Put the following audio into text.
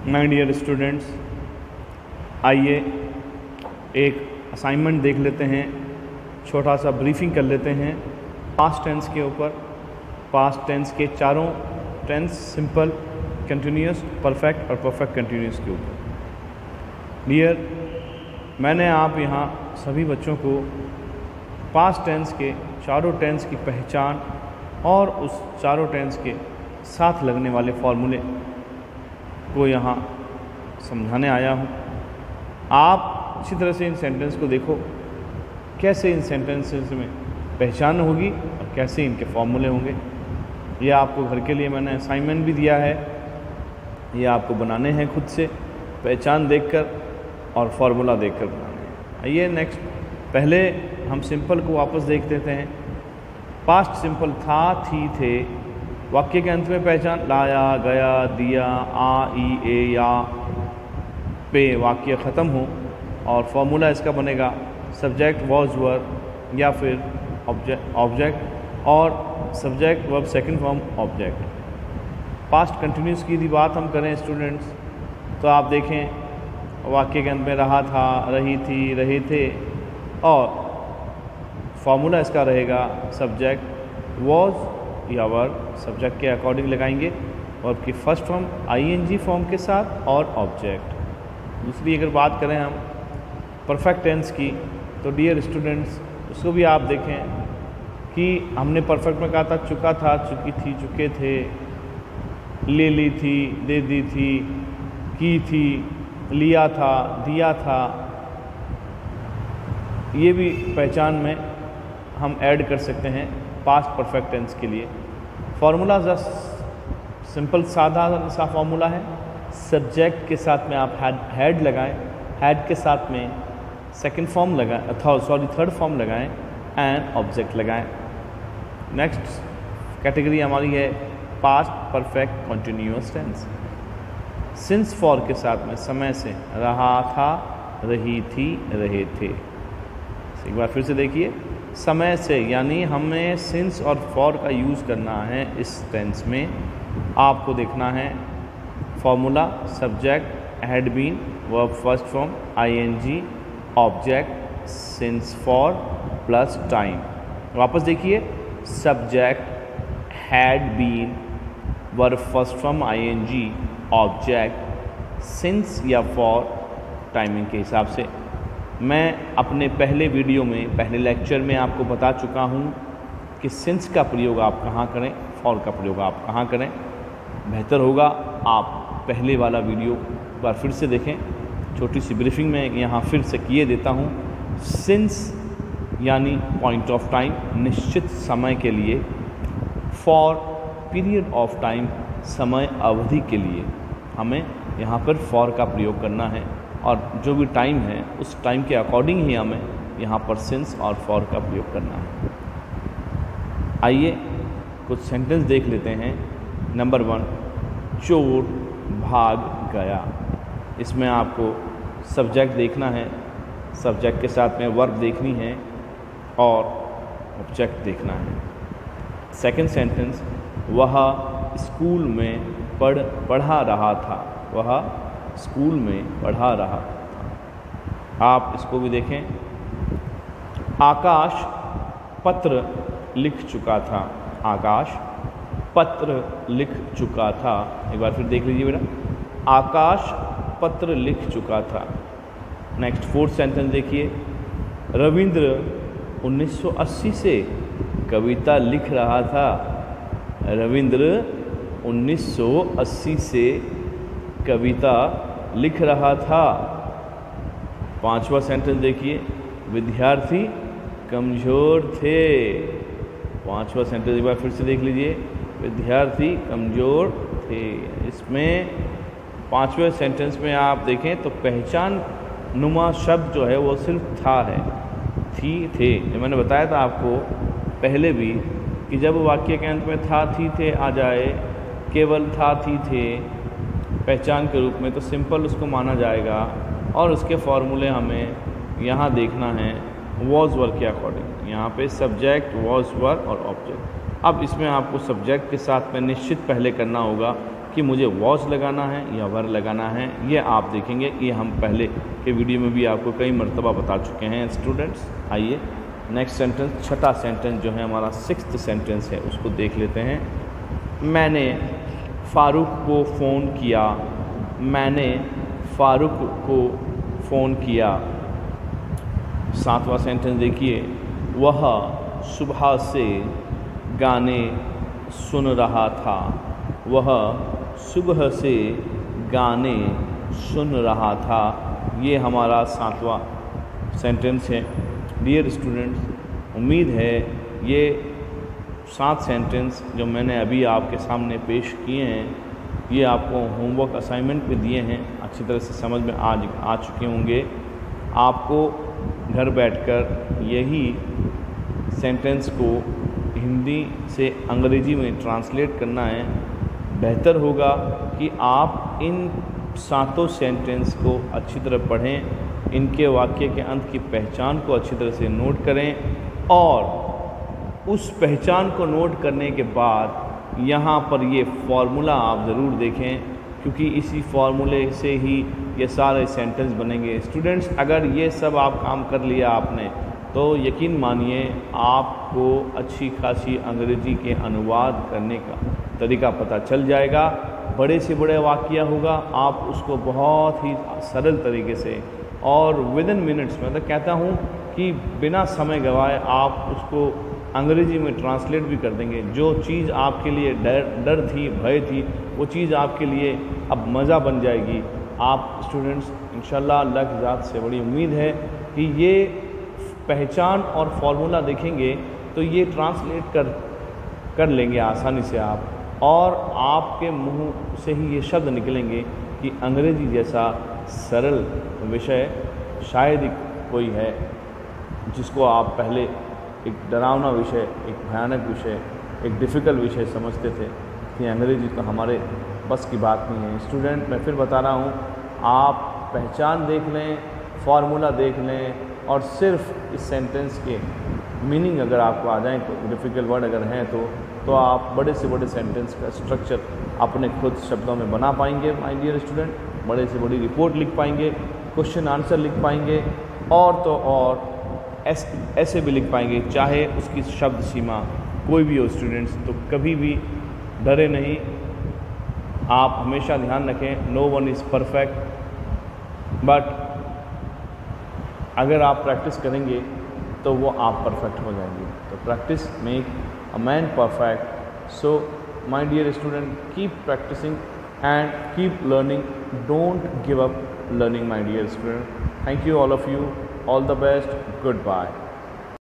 My dear students, आइए एक assignment देख लेते हैं, छोटा सा ब्रीफिंग कर लेते हैं पास्ट टेंस के ऊपर। पास्ट टेंस के चारों टेंस सिंपल, कंटिन्यूअस, परफेक्ट और परफेक्ट कंटिन्यूअस के ऊपर। डियर, मैंने आप यहाँ सभी बच्चों को पास्ट टेंस के चारों टेंस की पहचान और उस चारों टेंस के साथ लगने वाले फॉर्मूले को यहाँ समझाने आया हूँ। आप अच्छी तरह से इन सेंटेंस को देखो, कैसे इन सेंटेंसेस में पहचान होगी और कैसे इनके फॉर्मूले होंगे। ये आपको घर के लिए मैंने असाइनमेंट भी दिया है, ये आपको बनाने हैं खुद से, पहचान देखकर और फॉर्मूला देखकर बनाने हैं। आइए नेक्स्ट, पहले हम सिंपल को वापस देख देते हैं। पास्ट सिंपल था, थी, थे। वाक्य के अंत में पहचान लाया, गया, दिया, आ, ई, ए, या पे वाक्य ख़त्म हो और फॉर्मूला इसका बनेगा सब्जेक्ट वॉज वर या फिर ऑब्जेक्ट और subject verb second form object. Past continuous की यदि बात हम करें स्टूडेंट्स, तो आप देखें वाक्य के अंत में रहा था, रही थी, रहे थे और फॉर्मूला इसका रहेगा सब्जेक्ट वॉज या वर्ब सब्जेक्ट के अकॉर्डिंग लगाएंगे, वर्ब की फर्स्ट फॉर्म आईएनजी फॉर्म के साथ और ऑब्जेक्ट। दूसरी अगर बात करें हम परफेक्ट टेंस की, तो डियर स्टूडेंट्स उसको भी आप देखें कि हमने परफेक्ट में कहा था चुका था, चुकी थी, चुके थे, ले ली थी, दे दी थी, की थी, लिया था, दिया था। ये भी पहचान में हम ऐड कर सकते हैं पास्ट परफेक्ट टेंस के लिए। फॉर्मूला जस्ट सिंपल साधा सा फॉर्मूला है। सब्जेक्ट के साथ में आप हैड लगाएं, हैड के साथ में सेकंड फॉर्म लगाएं अथवा थर्ड फॉर्म लगाएं एंड ऑब्जेक्ट लगाएं। नेक्स्ट कैटेगरी हमारी है past perfect continuous tense. Since for के साथ में समय से रहा था, रही थी, रहे थे। एक बार फिर से देखिए, समय से यानी हमें सिंस और फॉर का यूज़ करना है इस टेंस में। आपको देखना है formula subject had been, verb first form ING, object since for plus time. वापस देखिए, subject had been, verb first form ING, object since या फॉर टाइमिंग के हिसाब से। मैं अपने पहले वीडियो में, पहले लेक्चर में आपको बता चुका हूँ कि सिंस का प्रयोग आप कहाँ करें, फॉर का प्रयोग आप कहाँ करें। बेहतर होगा आप पहले वाला वीडियो एक बार फिर से देखें। छोटी सी ब्रीफिंग में यहाँ फिर से किए देता हूँ। सिंस यानी पॉइंट ऑफ टाइम, निश्चित समय के लिए। फॉर पीरियड ऑफ टाइम, समय अवधि के लिए हमें यहाँ पर फॉर का प्रयोग करना है और जो भी टाइम है उस टाइम के अकॉर्डिंग ही हमें यहाँ पर सिंस और फॉर का प्रयोग करना है। आइए कुछ सेंटेंस देख लेते हैं। नंबर 1, चोर भाग गया। इसमें आपको सब्जेक्ट देखना है, सब्जेक्ट के साथ में वर्ब देखनी है और ऑब्जेक्ट देखना है। सेकंड सेंटेंस, वह स्कूल में पढ़ा रहा था, वह स्कूल में पढ़ा रहा था। आप इसको भी देखें। आकाश पत्र लिख चुका था, आकाश पत्र लिख चुका था। एक बार फिर देख लीजिए बेटा, आकाश पत्र लिख चुका था। नेक्स्ट फोर्थ सेंटेंस देखिए, रविंद्र 1980 से कविता लिख रहा था, रविंद्र 1980 से कविता लिख रहा था। पांचवा सेंटेंस देखिए, विद्यार्थी कमज़ोर थे। पांचवा सेंटेंस एक बार फिर से देख लीजिए, विद्यार्थी कमज़ोर थे। इसमें पांचवें सेंटेंस में आप देखें तो पहचान नुमा शब्द जो है वो सिर्फ था है, थी, थे। जो मैंने बताया था आपको पहले भी कि जब वाक्य के अंत में था, थी, थे आ जाए, केवल था, थी, थे पहचान के रूप में, तो सिंपल उसको माना जाएगा और उसके फॉर्मूले हमें यहाँ देखना है वॉज वर के अकॉर्डिंग। यहाँ पे सब्जेक्ट वॉज वर और ऑब्जेक्ट। अब इसमें आपको सब्जेक्ट के साथ में निश्चित पहले करना होगा कि मुझे वॉज लगाना है या वर लगाना है, ये आप देखेंगे। ये हम पहले के वीडियो में भी आपको कई मरतबा बता चुके हैं स्टूडेंट्स। आइए नेक्स्ट सेंटेंस, छठा सेंटेंस जो है हमारा 6th सेंटेंस है, उसको देख लेते हैं। मैंने फ़ारूक को फ़ोन किया, मैंने फ़ारूक को फ़ोन किया। 7वां सेंटेंस देखिए, वह सुबह से गाने सुन रहा था, वह सुबह से गाने सुन रहा था। ये हमारा 7वां सेंटेंस है। डियर स्टूडेंट्स, उम्मीद है ये 7 सेंटेंस जो मैंने अभी आपके सामने पेश किए हैं, ये आपको होमवर्क असाइनमेंट में दिए हैं, अच्छी तरह से समझ में आ चुके होंगे। आपको घर बैठकर यही सेंटेंस को हिंदी से अंग्रेजी में ट्रांसलेट करना है। बेहतर होगा कि आप इन 7 सेंटेंस को अच्छी तरह पढ़ें, इनके वाक्य के अंत की पहचान को अच्छी तरह से नोट करें और उस पहचान को नोट करने के बाद यहाँ पर ये फार्मूला आप ज़रूर देखें, क्योंकि इसी फार्मूले से ही ये सारे सेंटेंस बनेंगे। स्टूडेंट्स, अगर ये सब आप काम कर लिया आपने, तो यकीन मानिए आपको अच्छी खासी अंग्रेज़ी के अनुवाद करने का तरीका पता चल जाएगा। बड़े से बड़े वाक्य होगा, आप उसको बहुत ही सरल तरीके से और विद इन मिनट्स, मैं तो कहता हूँ कि बिना समय गंवाए आप उसको अंग्रेज़ी में ट्रांसलेट भी कर देंगे। जो चीज़ आपके लिए डर थी, भय थी, वो चीज़ आपके लिए अब मज़ा बन जाएगी। आप स्टूडेंट्स इंशाल्लाह अल्लाह की ज़ात से बड़ी उम्मीद है कि ये पहचान और फार्मूला देखेंगे तो ये ट्रांसलेट कर लेंगे आसानी से आप, और आपके मुंह से ही ये शब्द निकलेंगे कि अंग्रेज़ी जैसा सरल विषय शायद ही कोई है जिसको आप पहले एक डरावना विषय, एक भयानक विषय, एक डिफ़िकल्ट विषय समझते थे कि अंग्रेज़ी तो हमारे बस की बात नहीं है। स्टूडेंट, मैं फिर बता रहा हूँ, आप पहचान देख लें, फार्मूला देख लें और सिर्फ इस सेंटेंस के मीनिंग अगर आपको आ जाए, तो डिफ़िकल्ट वर्ड अगर हैं तो आप बड़े से बड़े सेंटेंस का स्ट्रक्चर अपने खुद शब्दों में बना पाएंगे माय डियर स्टूडेंट। बड़े से बड़ी रिपोर्ट लिख पाएंगे, क्वेश्चन आंसर लिख पाएंगे, और तो और ऐसे भी लिख पाएंगे, चाहे उसकी शब्द सीमा कोई भी हो। स्टूडेंट्स, तो कभी भी डरे नहीं, आप हमेशा ध्यान रखें, no one is perfect, but अगर आप प्रैक्टिस करेंगे तो वो आप परफेक्ट हो जाएंगे। तो practice make a man perfect. So my dear student, keep practising and keep learning, don't give up learning, my dear student. Thank you all of you, all the best, goodbye.